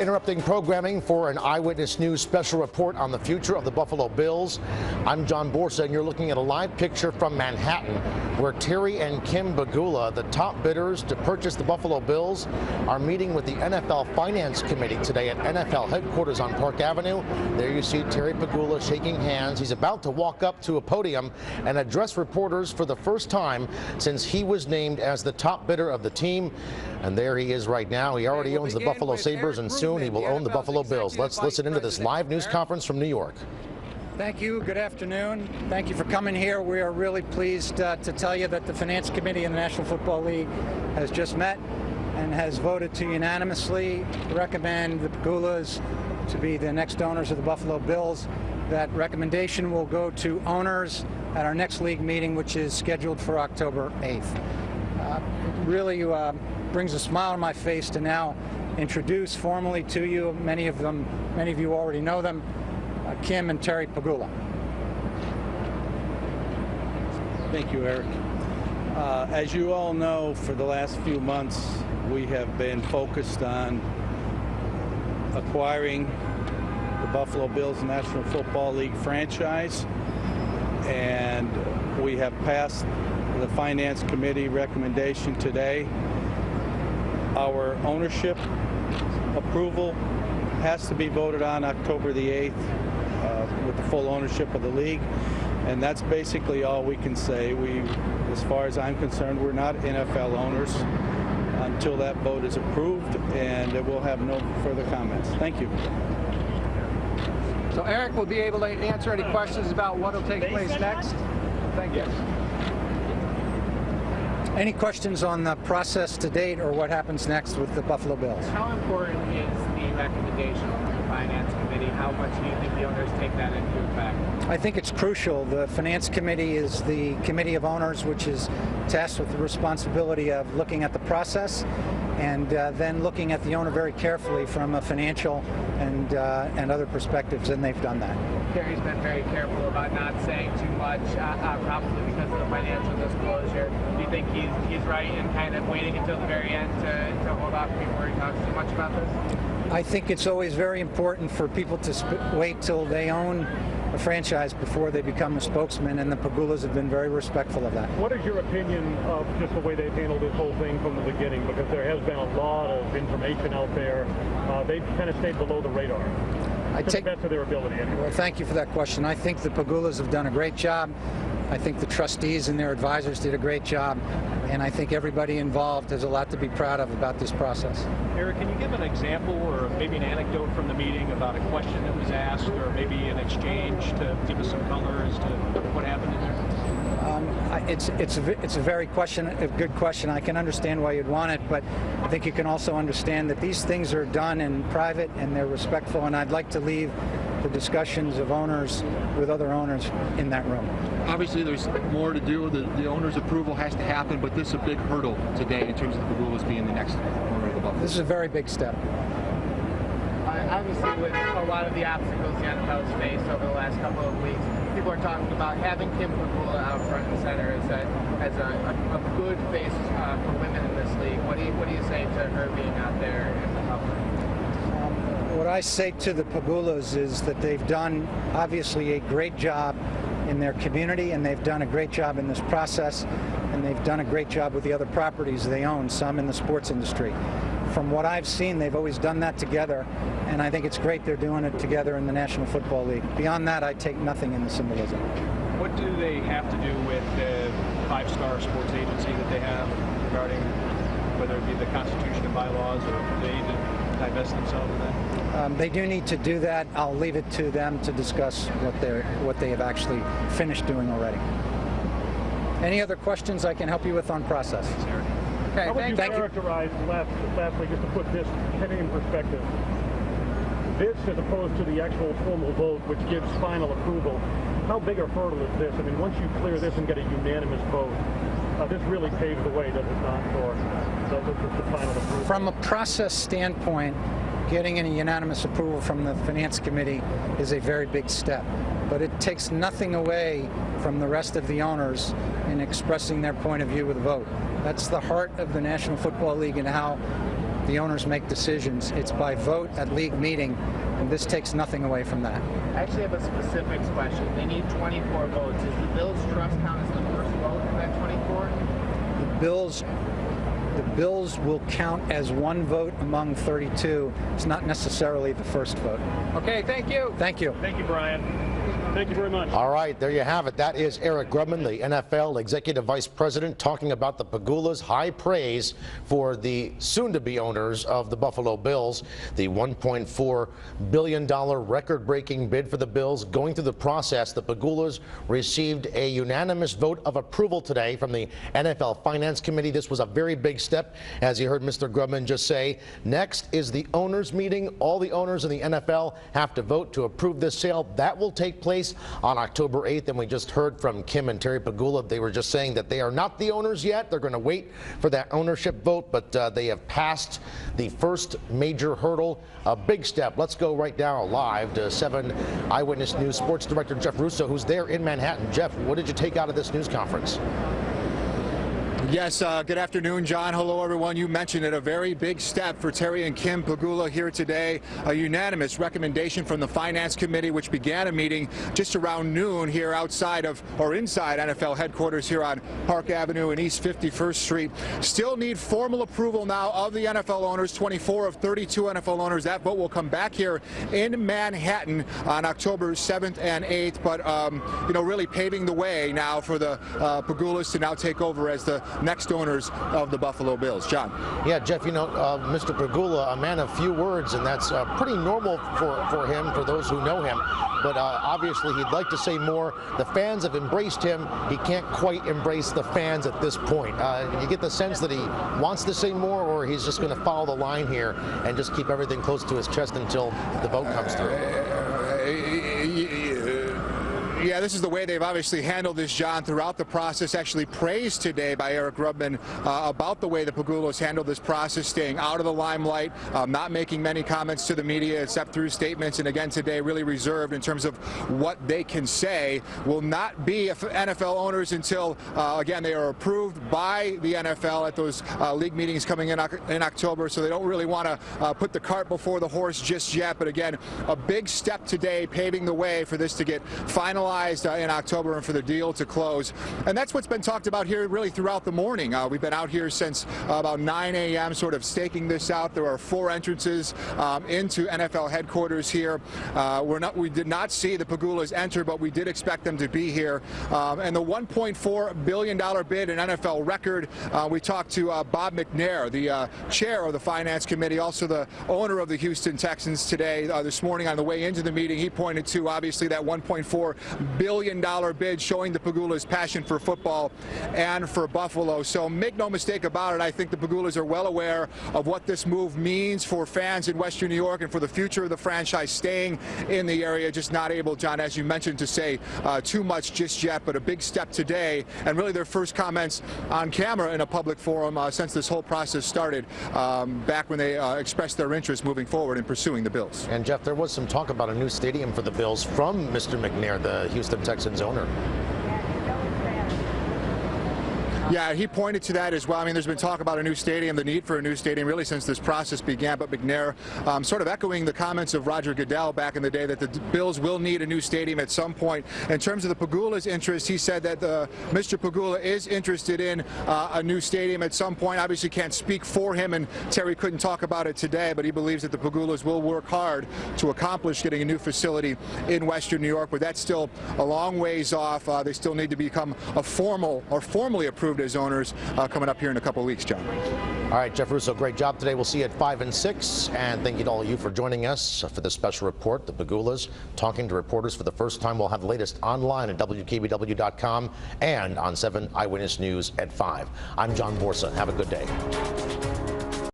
interrupting programming for an Eyewitness News special report on the future of the Buffalo Bills. I'm John Borsa, and you're looking at a live picture from Manhattan, where Terry and Kim Pegula, the top bidders to purchase the Buffalo Bills, are meeting with the NFL Finance Committee today at NFL headquarters on Park Avenue. There you see Terry Pegula shaking hands. He's about to walk up to a podium and address reporters for the first time since he was named as the top bidder of the team. And there he is right now. He already owns the Buffalo Sabres, and soon he will own the Buffalo Bills. Let's listen into this live news conference from New York. Thank you. Good afternoon. Thank you for coming here. We are really pleased to tell you that the Finance Committee in the National Football League has just met and has voted to unanimously recommend the Pegulas to be the next owners of the Buffalo Bills. That recommendation will go to owners at our next league meeting, which is scheduled for October 8th. Really brings a smile on my face to now introduce formally to you, many of you already know them, Kim and Terry Pegula. Thank you, Eric. As you all know, for the last few months, we have been focused on acquiring the Buffalo Bills National Football League franchise, and we have passed the Finance Committee recommendation today. Our ownership approval has to be voted on October the 8th with the full ownership of the league, and that's basically all we can say. As far as I'm concerned, we're not NFL owners until that vote is approved, and we'll have no further comments. Thank you. So Eric will be able to answer any questions about what will take place next. Thank you. Any questions on the process to date or what happens next with the Buffalo Bills? How important is the recommendation from the Finance Committee? How much do you think the owners take that into effect? I think it's crucial. The Finance Committee is the committee of owners, which is tasked with the responsibility of looking at the process and then looking at the owner very carefully from a financial and other perspectives, and they've done that. Terry's been very careful about not saying too much, probably because of the financial disclosure. Do you think he's right in kind of waiting until the very end to hold off before he talks too much about this? I think it's always very important for people to wait till they own a franchise before they become a spokesman, and the Pegulas have been very respectful of that. What is your opinion of just the way they've handled this whole thing from the beginning? Because there has been a lot of information out there. They've kind of stayed below the radar. To the best of their ability, anyway. Well, thank you for that question. I think the Pegulas have done a great job. I think the trustees and their advisors did a great job, and I think everybody involved has a lot to be proud of about this process. Eric, can you give an example or maybe an anecdote from the meeting about a question that was asked, or maybe an exchange to give us some color as to what happened in there? It's a very good question. I can understand why you'd want it, but I think you can also understand that these things are done in private and they're respectful, and I'd like to leave the discussions of owners with other owners in that room. Obviously, there's more to do. The owner's approval has to happen, but this is a big hurdle today in terms of the Pegulas being the next owner of the Buffalo. This is a very big step. Obviously, with a lot of the obstacles the NFL's faced over the last couple of weeks, people are talking about having Kim Pegula out front and center as a good face for women in this league. What do you say to her being out there in the public? What I say to the Pegulas is that they've done obviously a great job in their community, and they've done a great job in this process, and they've done a great job with the other properties they own, some in the sports industry. From what I've seen, they've always done that together, and I think it's great they're doing it together in the National Football League. Beyond that, I take nothing in the symbolism. What do they have to do with the five-star sports agency that they have regarding whether it be the Constitution and bylaws, or do they need to divest themselves of that? They do need to do that. I'll leave it to them to discuss what they have actually finished doing already. Any other questions I can help you with on process? Okay, how would you characterize, lastly, just to put this in perspective, this as opposed to the actual formal vote, which gives final approval? How big a hurdle is this? I mean, once you clear this and get a unanimous vote, this really paves the way, does it not, for the final approval? From a process standpoint, getting a unanimous approval from the Finance Committee is a very big step. But it takes nothing away from the rest of the owners in expressing their point of view with a vote. That's the heart of the National Football League and how the owners make decisions. It's by vote at league meeting, and this takes nothing away from that. I actually have a specifics question. They need 24 votes. Is the Bills trust count as the first vote in that 24? The Bills will count as one vote among 32. It's not necessarily the first vote. Okay, thank you. Thank you. Thank you, Brian. Thank you very much. All right, there you have it. That is Eric Grubman, the NFL Executive Vice President, talking about the Pegulas' high praise for the soon-to-be owners of the Buffalo Bills. The $1.4 billion record-breaking bid for the Bills. Going through the process, the Pegulas received a unanimous vote of approval today from the NFL Finance Committee. This was a very big step, as you heard Mr. Grubman just say. Next is the owners' meeting. All the owners in the NFL have to vote to approve this sale. That will take place on October 8th, and we just heard from Kim and Terry Pegula. They were just saying that they are not the owners yet. They're going to wait for that ownership vote, but they have passed the first major hurdle. A big step. Let's go right now live to 7 Eyewitness News Sports Director Jeff Russo, who's there in Manhattan. Jeff, what did you take out of this news conference? Yes, good afternoon, John. Hello, everyone. You mentioned it, a very big step for Terry and Kim Pegula here today. A unanimous recommendation from the Finance Committee, which began a meeting just around noon here outside of, or inside NFL headquarters here on Park Avenue and East 51st Street. Still need formal approval now of the NFL owners, 24 of 32 NFL owners. That vote will come back here in Manhattan on October 7th and 8th, but, you know, really paving the way now for the Pegulas to now take over as the next owners of the Buffalo Bills. John. Yeah, Jeff, you know, Mr. Pegula, a man of few words, and that's pretty normal for him, for those who know him. But obviously he'd like to say more. The fans have embraced him. He can't quite embrace the fans at this point. You get the sense that he wants to say more, or he's just going to follow the line here and just keep everything close to his chest until the vote comes through. Yeah, this is the way they've obviously handled this, John, throughout the process. Actually praised today by Eric Grubman about the way the Pegulas handled this process, staying out of the limelight, not making many comments to the media except through statements, and again today really reserved in terms of what they can say. Will not be NFL owners until, again, they are approved by the NFL at those league meetings coming in October, so they don't really want to put the cart before the horse just yet. But again, a big step today, paving the way for this to get finalized in October and for the deal to close. And that's what's been talked about here really throughout the morning. We've been out here since about 9 a.m. sort of staking this out. There are 4 entrances into NFL headquarters here. We did not see the Pegulas enter, but we did expect them to be here. And the $1.4 billion bid, an NFL record. We talked to Bob McNair, the chair of the Finance Committee, also the owner of the Houston Texans today. This morning on the way into the meeting, he pointed to obviously that $1.4 billion bid, showing the Pegulas' passion for football and for Buffalo. So make no mistake about it, I think the Pegulas are well aware of what this move means for fans in Western New York and for the future of the franchise staying in the area. Just not able, John, as you mentioned, to say too much just yet, but a big step today, and really their first comments on camera in a public forum since this whole process started, back when they expressed their interest moving forward in pursuing the Bills. And Jeff, there was some talk about a new stadium for the Bills from Mr. McNair, the Houston Texans owner. Yeah, he pointed to that as well. I mean, there's been talk about a new stadium, the need for a new stadium, really since this process began. But McNair sort of echoing the comments of Roger Goodell back in the day that the Bills will need a new stadium at some point. In terms of the Pegula's interest, he said that Mr. Pegula is interested in a new stadium at some point. Obviously can't speak for him, and Terry couldn't talk about it today, but he believes that the Pegulas will work hard to accomplish getting a new facility in Western New York. But that's still a long ways off. They still need to become a formal or formally approved as owners coming up here in a couple of weeks, John. All right, Jeff Russo, great job today. We'll see you at 5 and 6. And thank you to all of you for joining us for this special report. The Pegulas talking to reporters for the first time. We'll have the latest online at WKBW.com and on 7 Eyewitness News at 5. I'm John Borsa. Have a good day.